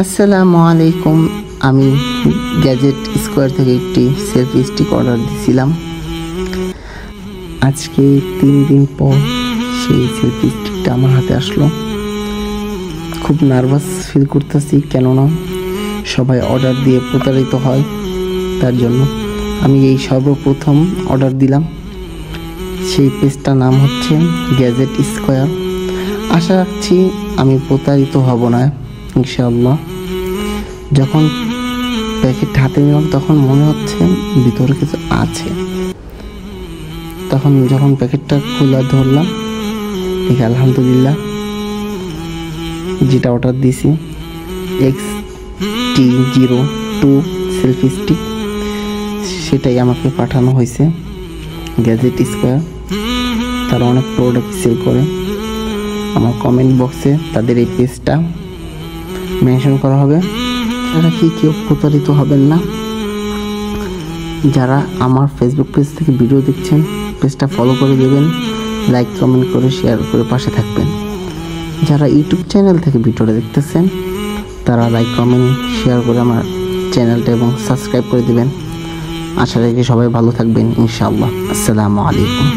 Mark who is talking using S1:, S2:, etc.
S1: আসসালামু আলাইকুম। আমি গ্যাজেট স্কোয়ার থেকে একটি সেলফি স্টিক অর্ডার দিয়েছিলাম। আজকে 3 দিন পর সেই সেলফি স্টিকটা আমার হাতে আসলো। খুব নার্ভাস ফিল করতেছি, কেননা সবাই অর্ডার দিয়ে প্রতারিত হয়। তার জন্য আমি এই সর্বপ্রথম অর্ডার দিলাম। সেই পেজটার নাম হচ্ছে গ্যাজেট স্কোয়ার। আশা রাখছি আমি প্রতারিত হব না ইনশাআল্লাহ। যখন প্যাকেট হাতে নিলাম তখন মনে হচ্ছে ভিতরে কিছু আছে। যখন প্যাকেটটা খোলা ধরলাম, দেখি আলহামদুলিল্লাহ যেটা অর্ডার দিয়েছি XT02 সেলফি স্টিক, সেটাই আমাকে পাঠানো হয়েছে। গ্যাজেট স্কোয়ার তারা অনেক প্রোডাক্ট সেল করে। আমার কমেন্ট বক্সে তাদের এই পেজটা মেনশন করা হবে। যারা কি কেউ প্রতারিত হবেন না। যারা আমার ফেসবুক পেজ থেকে ভিডিও দেখছেন, পেজটা ফলো করে দেবেন, লাইক কমেন্ট করে শেয়ার করে পাশে থাকবেন। যারা ইউটিউব চ্যানেল থেকে ভিডিওটা দেখতেছেন, তারা লাইক কমেন্ট শেয়ার করে আমার চ্যানেলটা এবং সাবস্ক্রাইব করে দেবেন। আশা রাখি সবাই ভালো থাকবেন ইনশাআল্লাহ। আসসালামু আলাইকুম।